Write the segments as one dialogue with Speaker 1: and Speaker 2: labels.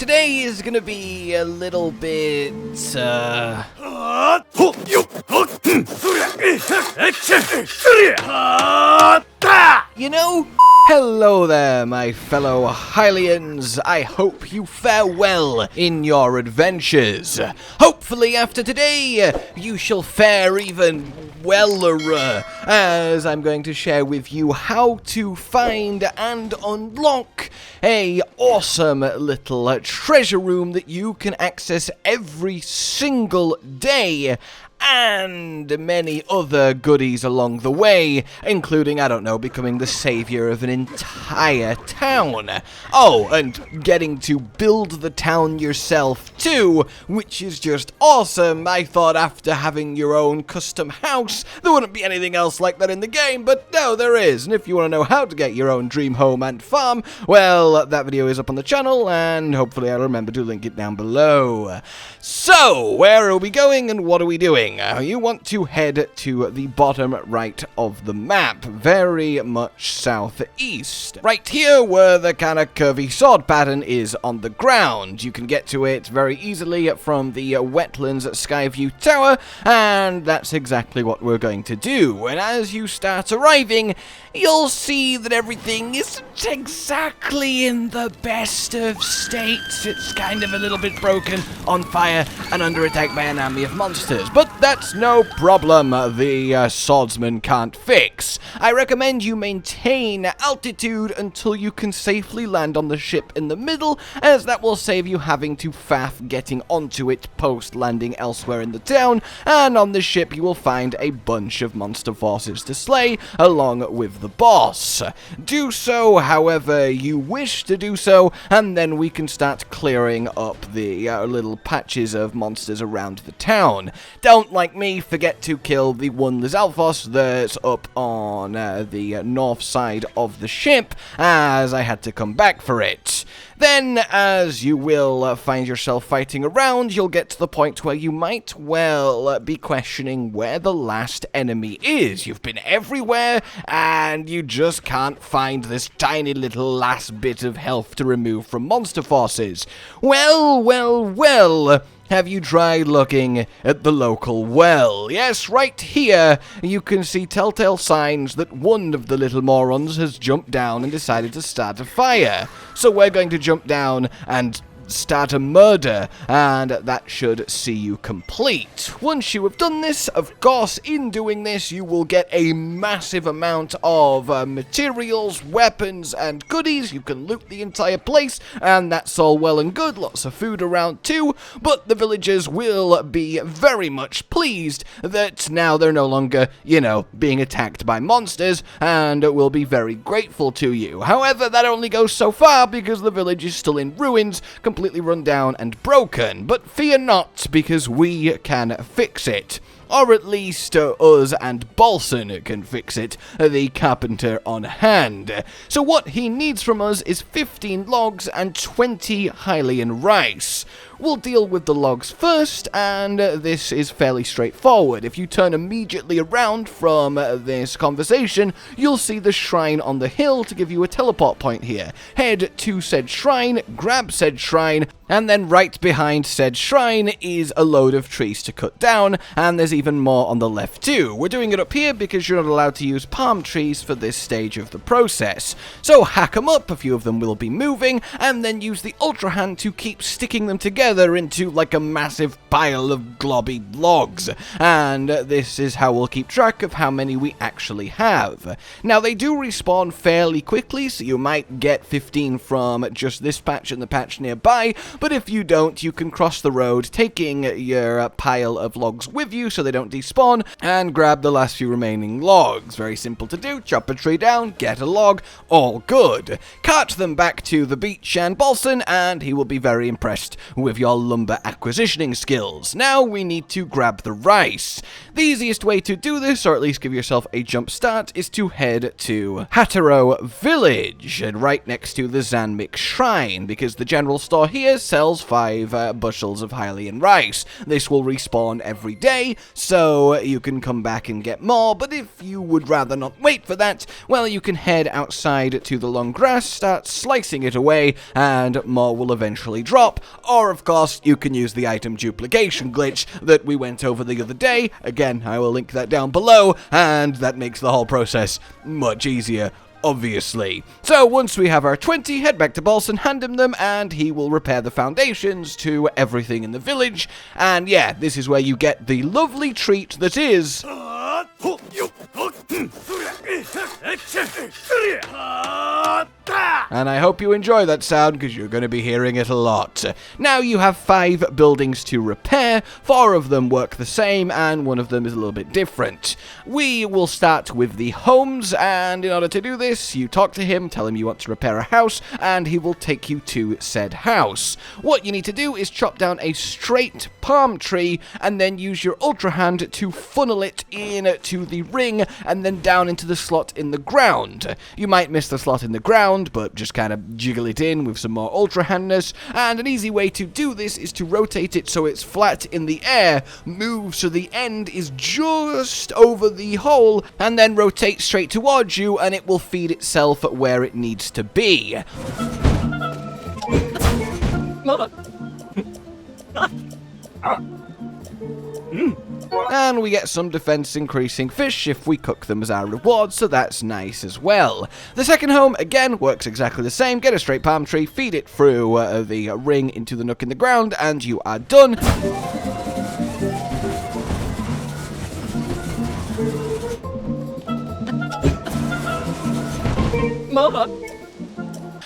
Speaker 1: Today is gonna be a little bit, you know? Hello there, my fellow Hylians. I hope you fare well in your adventures. Hopefully after today, you shall fare even weller, as I'm going to share with you how to find and unlock a awesome little treasure room that you can access every single day, and many other goodies along the way, including, I don't know, becoming the savior of an entire town. Oh, and getting to build the town yourself too, which is just awesome. I thought after having your own custom house, there wouldn't be anything else like that in the game, but no, there is. And if you want to know how to get your own dream home and farm, well, that video is up on the channel, and hopefully I'll remember to link it down below. So, where are we going and what are we doing? You want to head to the bottom right of the map, very much southeast. Right here where the kind of curvy sword pattern is on the ground. You can get to it very easily from the Wetlands Skyview Tower, and that's exactly what we're going to do. And as you start arriving, you'll see that everything isn't exactly in the best of states. It's kind of a little bit broken, on fire, and under attack by an army of monsters. But that's no problem the swordsman can't fix. I recommend you maintain altitude until you can safely land on the ship in the middle, as that will save you having to faff getting onto it post landing elsewhere in the town, and on the ship you will find a bunch of monster forces to slay along with the boss. Do so however you wish to do so, and then we can start clearing up the little patches of monsters around the town. Don't, like me, forget to kill the one Lizalfos that's up on the north side of the ship, as I had to come back for it. Then, as you will find yourself fighting around, you'll get to the point where you might well be questioning where the last enemy is. You've been everywhere, and you just can't find this tiny little last bit of health to remove from monster forces. Well, have you tried looking at the local well? Yes, right here, you can see telltale signs that one of the little morons has jumped down and decided to start a fire. So we're going to jump down and start a murder, and that should see you complete. Once you have done this, of course, in doing this, you will get a massive amount of materials, weapons, and goodies. You can loot the entire place, and that's all well and good. Lots of food around too, but the villagers will be very much pleased that now they're no longer, you know, being attacked by monsters, and will be very grateful to you. However, that only goes so far, because the village is still in ruins, completely run down and broken, but fear not, because we can fix it. Or at least us and Balson can fix it, the carpenter on hand. So what he needs from us is 15 logs and 20 Hylian rice. We'll deal with the logs first, and this is fairly straightforward. If you turn immediately around from this conversation, you'll see the shrine on the hill to give you a teleport point here. Head to said shrine, grab said shrine, and then right behind said shrine is a load of trees to cut down, and there's even more on the left too. We're doing it up here because you're not allowed to use palm trees for this stage of the process. So hack them up, a few of them will be moving, and then use the Ultra Hand to keep sticking them together into like a massive pile of globby logs, and this is how we'll keep track of how many we actually have. Now they do respawn fairly quickly, so you might get 15 from just this patch and the patch nearby, but if you don't, you can cross the road taking your pile of logs with you so they don't despawn, and grab the last few remaining logs. Very simple to do. Chop a tree down, get a log, all good. Cart them back to the beach and Balson, and he will be very impressed with your lumber acquisitioning skills. Now we need to grab the rice. The easiest way to do this, or at least give yourself a jump start, is to head to Hyrule Village, right next to the Zanmik Shrine, because the general store here sells 5 bushels of Hylian rice. This will respawn every day, so you can come back and get more, but if you would rather not wait for that, well, you can head outside to the long grass, start slicing it away, and more will eventually drop. Or, of course, you can use the item duplication glitch that we went over the other day. Again, I will link that down below, and that makes the whole process much easier, obviously. So once we have our 20, head back to Balsan, hand him them, and he will repair the foundations to everything in the village. And yeah, this is where you get the lovely treat that is... And I hope you enjoy that sound, because you're going to be hearing it a lot. Now you have 5 buildings to repair. 4 of them work the same, and 1 of them is a little bit different. We will start with the homes, and in order to do this, you talk to him, tell him you want to repair a house, and he will take you to said house. What you need to do is chop down a straight palm tree, and then use your Ultra Hand to funnel it in to the ring, and then down into the slot in the ground. You might miss the slot in the ground, but just kind of jiggle it in with some more Ultra Handness, and an easy way to do this is to rotate it so it's flat in the air, move so the end is just over the hole, and then rotate straight towards you, and it will feed itself where it needs to be. And we get some defense increasing fish if we cook them as our reward, so that's nice as well. The second home, again, works exactly the same. Get a straight palm tree, feed it through the ring into the nook in the ground, and you are done. Mama.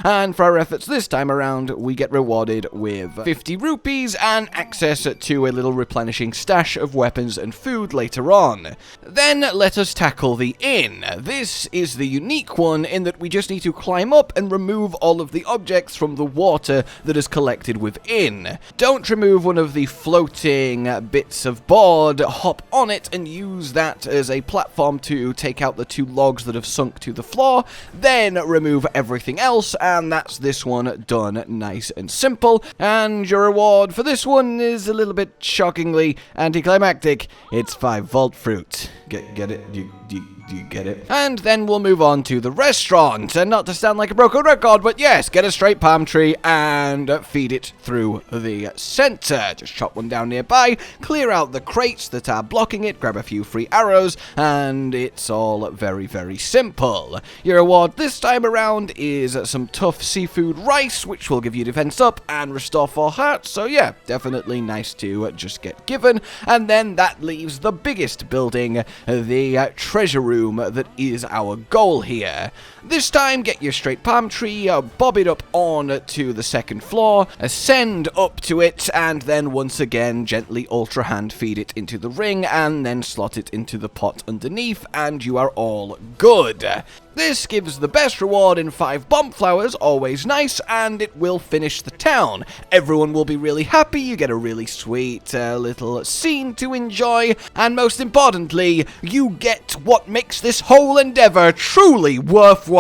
Speaker 1: And for our efforts this time around, we get rewarded with 50 rupees and access to a little replenishing stash of weapons and food later on. Then let us tackle the inn. This is the unique one in that we just need to climb up and remove all of the objects from the water that is collected within. Don't remove one of the floating bits of board, hop on it and use that as a platform to take out the 2 logs that have sunk to the floor, then remove everything else, and that's this one done nice and simple. And your reward for this one is a little bit shockingly anticlimactic. It's 5 vault fruit. Get it? Do you get it? And then we'll move on to the restaurant. And not to sound like a broken record, but yes, get a straight palm tree and feed it through the center. Just chop one down nearby, clear out the crates that are blocking it, grab a few free arrows, and it's all very, very simple. Your reward this time around is some tough seafood rice, which will give you defense up and restore 4 hearts. So yeah, definitely nice to just get given. And then that leaves the biggest building, the treasure room that is our goal here. This time, get your straight palm tree, bob it up on to the second floor, ascend up to it, and then once again gently Ultra Hand feed it into the ring, and then slot it into the pot underneath, and you are all good. This gives the best reward in 5 bomb flowers, always nice, and it will finish the town. Everyone will be really happy, you get a really sweet little scene to enjoy, and most importantly, you get what makes this whole endeavor truly worthwhile.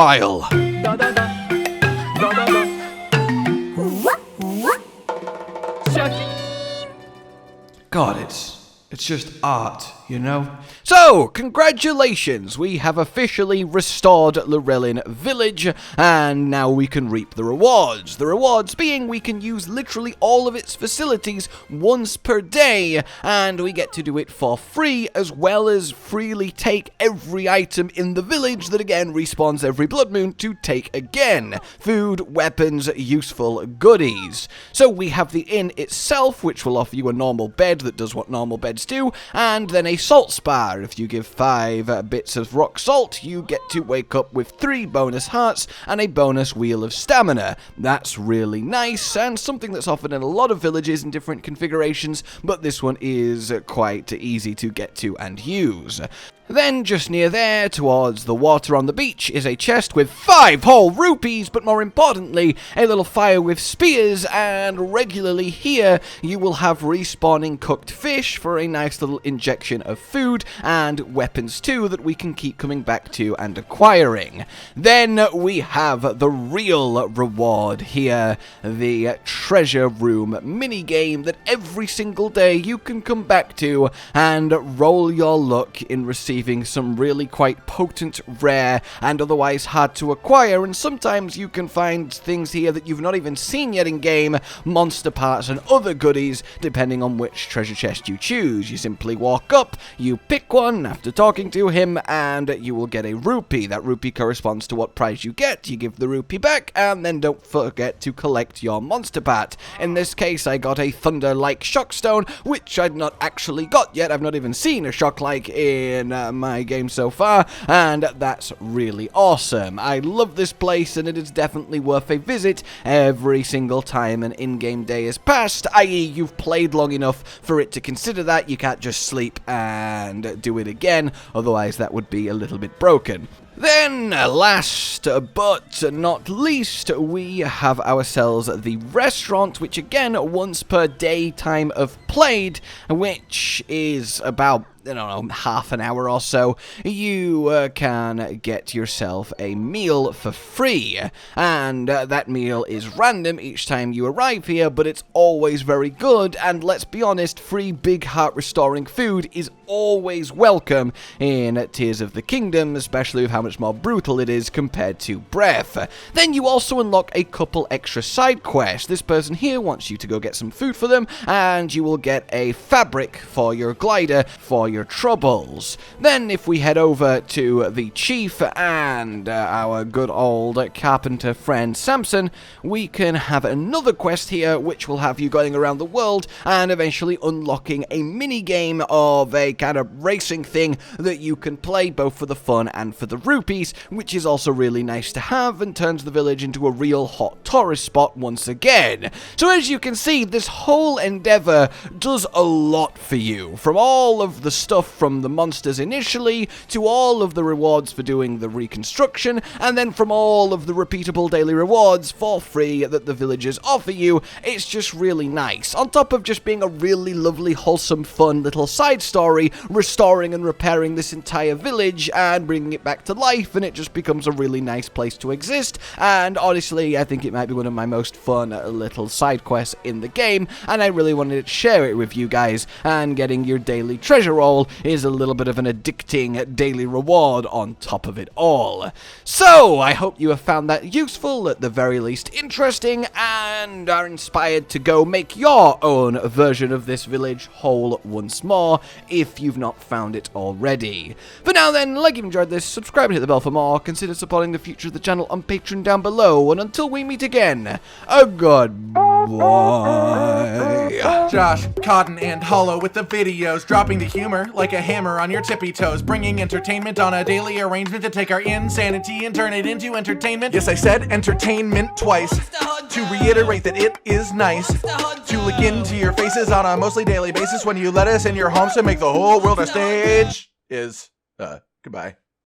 Speaker 1: God, it's just art, you know? So, congratulations! We have officially restored Lurelin Village, and now we can reap the rewards. The rewards being we can use literally all of its facilities once per day, and we get to do it for free, as well as freely take every item in the village that again respawns every blood moon to take again. Food, weapons, useful goodies. So we have the inn itself, which will offer you a normal bed that does what normal beds do, and then a salt spa. If you give 5 bits of rock salt, you get to wake up with 3 bonus hearts and a bonus wheel of stamina. That's really nice, and something that's offered in a lot of villages in different configurations, but this one is quite easy to get to and use. Then, just near there, towards the water on the beach, is a chest with 5 whole rupees, but more importantly, a little fire with spears, and regularly here, you will have respawning cooked fish for a nice little injection of food, and weapons too that we can keep coming back to and acquiring. Then, we have the real reward here, the treasure room minigame that every single day you can come back to and roll your luck in receiving some really quite potent, rare, and otherwise hard to acquire, and sometimes you can find things here that you've not even seen yet in game, monster parts and other goodies, depending on which treasure chest you choose. You simply walk up, you pick one after talking to him, and you will get a rupee. That rupee corresponds to what prize you get. You give the rupee back, and then don't forget to collect your monster part. In this case, I got a thunder-like shockstone, which I'd not actually got yet. I've not even seen a shock-like in my game so far, and that's really awesome. I love this place, and it is definitely worth a visit every single time an in-game day has passed, i.e. you've played long enough for it to consider that. You can't just sleep and do it again, otherwise that would be a little bit broken. Then, last but not least, we have ourselves the restaurant, which again, once per day time of played, which is about, I don't know, half an hour or so, you can get yourself a meal for free. And that meal is random each time you arrive here, but it's always very good, and let's be honest, free big heart restoring food is always welcome in Tears of the Kingdom, especially with how much more brutal it is compared to Breath. Then you also unlock a couple extra side quests. This person here wants you to go get some food for them, and you will get a fabric for your glider for your troubles. Then if we head over to the chief and our good old carpenter friend Samson, we can have another quest here which will have you going around the world and eventually unlocking a mini game of a kind of racing thing that you can play both for the fun and for the rupees, which is also really nice to have and turns the village into a real hot tourist spot once again. So as you can see, this whole endeavor does a lot for you, from all of the stuff from the monsters initially, to all of the rewards for doing the reconstruction, and then from all of the repeatable daily rewards for free that the villagers offer you. It's just really nice. On top of just being a really lovely, wholesome, fun little side story, restoring and repairing this entire village and bringing it back to life, and it just becomes a really nice place to exist. And honestly, I think it might be one of my most fun little side quests in the game, and I really wanted to share it with you guys, and getting your daily treasure roll is a little bit of an addicting daily reward on top of it all. So, I hope you have found that useful, at the very least interesting, and are inspired to go make your own version of this village whole once more, if you've not found it already. For now then, like you've enjoyed this, subscribe and hit the bell for more, consider supporting the future of the channel on Patreon down below, and until we meet again, a goodbye.
Speaker 2: Josh, Cotton, and Hollow with the videos, dropping the humor like a hammer on your tippy toes, bringing entertainment on a daily arrangement to take our insanity and turn it into entertainment. Yes, I said entertainment twice, to reiterate that it is nice to look into your faces on a mostly daily basis when you let us in your homes to make the whole world a stage. Goodbye.